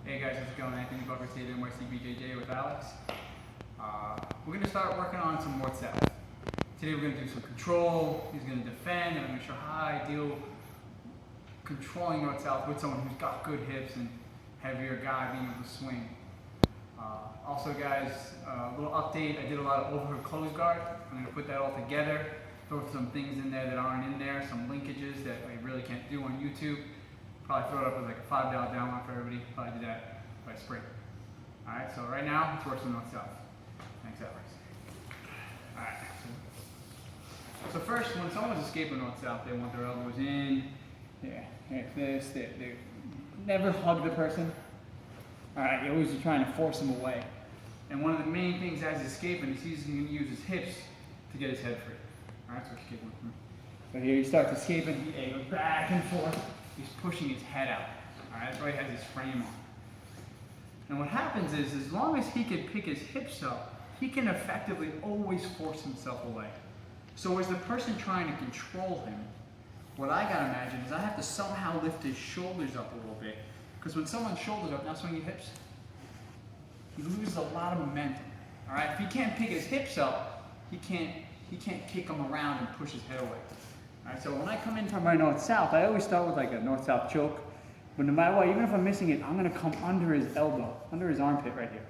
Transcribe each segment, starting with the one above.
Hey guys, how's it going? Anthony Butler here, NYC with Alex. We're going to start working on some north-south. Today we're going to do some control. He's going to defend, and I'm going to show how I deal controlling north-south with someone who's got good hips and heavier guy being able to swing. Also guys, a little update. I did a lot of overhead close guard. I'm going to put that all together, throw some things in there that aren't in there, some linkages that I really can't do on YouTube. Probably throw it up as like a $5 download for everybody. Probably do that by spring. Alright, so right now, let's work some north-south. Thanks, Alex. Alright. So first, when someone's escaping north-south, they want their elbows in. Yeah, like this. They never hug the person. Alright, you're always trying to force them away. And one of the main things as he's escaping is he's going to use his hips to get his head free. Alright, so escaping. So here he starts escaping, he goes back and forth. He's pushing his head out. Alright, that's why he has his frame on. And what happens is, as long as he can pick his hips up, he can effectively always force himself away. So as the person trying to control him, what I gotta imagine is I have to somehow lift his shoulders up a little bit. Because when someone's shoulders up, now swing your hips, he loses a lot of momentum. Alright, if he can't pick his hips up, he can't kick them around and push his head away. Alright, so when I come in from my north-south, I always start with like a north-south choke. But no matter what, even if I'm missing it, I'm going to come under his elbow, under his armpit right here.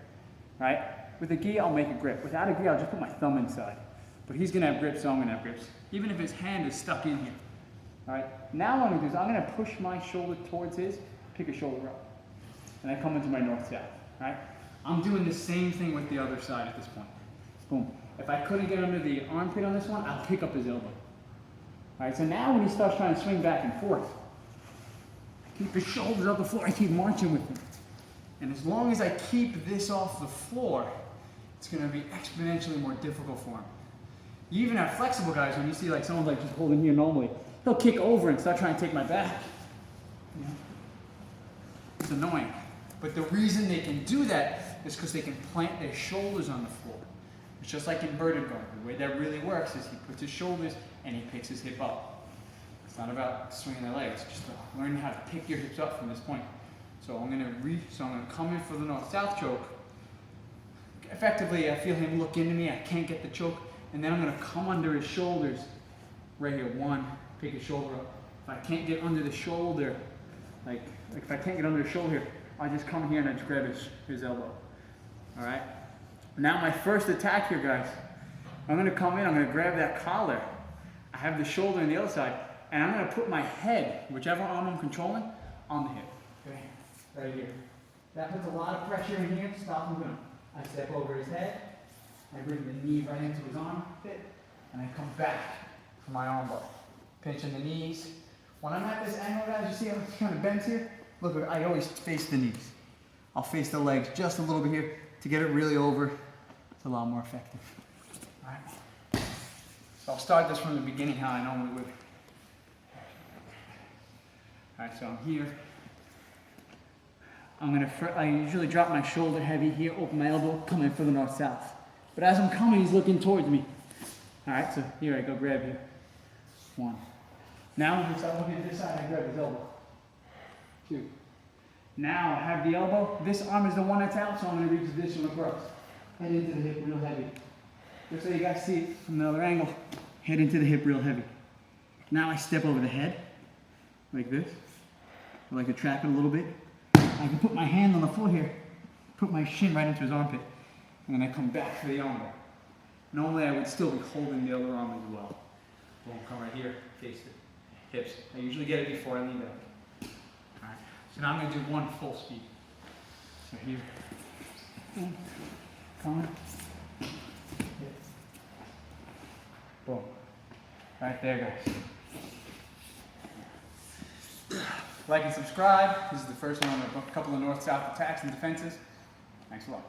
Right? With a gi, I'll make a grip. Without a gi, I'll just put my thumb inside. But he's going to have grips, so I'm going to have grips. Even if his hand is stuck in here. Alright? Now what I'm going to do is I'm going to push my shoulder towards his, pick his shoulder up. And I come into my north-south. Right? I'm doing the same thing with the other side at this point. Boom. If I couldn't get under the armpit on this one, I'll pick up his elbow. Alright, so now when he starts trying to swing back and forth, I keep his shoulders off the floor, I keep marching with him. And as long as I keep this off the floor, it's going to be exponentially more difficult for him. You even have flexible guys, when you see like someone's like just holding here normally, he'll kick over and start trying to take my back. You know? It's annoying. But the reason they can do that is because they can plant their shoulders on the floor. It's just like inverted guard. The way that really works is he puts his shoulders and he picks his hip up. It's not about swinging their legs, just learning how to pick your hips up from this point. So I'm going to come in for the north-south choke. Effectively, I feel him look into me. I can't get the choke, and then I'm going to come under his shoulders. Right here, one, pick his shoulder up. If I can't get under the shoulder, like if I can't get under the shoulder, I just come here and I just grab his elbow. All right. Now my first attack here, guys. I'm going to come in. I'm going to grab that collar. I have the shoulder on the other side, and I'm going to put my head, whichever arm I'm controlling, on the hip. Okay, right here. That puts a lot of pressure in here. Stop moving. I step over his head. I bring the knee right into his armpit, and I come back for my armbar. Pinching the knees. When I'm at this angle, guys, you see how it kind of bends here? Look, I always face the knees. I'll face the legs just a little bit here to get it really over. It's a lot more effective. All right. So I'll start this from the beginning how I normally would. Alright, so I'm here. I usually drop my shoulder heavy here, open my elbow, come in for the north-south. But as I'm coming, he's looking towards me. Alright, so here I go, grab here. One. Now I'm looking at this side, I grab his elbow. Two. Now I have the elbow. This arm is the one that's out, so I'm going to reach this one across. Head into the hip real heavy. Just so you guys see it from the other angle. Head into the hip real heavy. Now I step over the head, like this. I like to trap it a little bit. I can put my hand on the floor here, put my shin right into his armpit, and then I come back for the armbar. Normally I would still be holding the other arm as well. Boom, come right here, face the hips. I usually get it before I lean back. Alright, so now I'm going to do one full speed. So here, come on. Boom. Right there, guys. Like and subscribe. This is the first one of a couple of north-south attacks and defenses. Thanks a lot.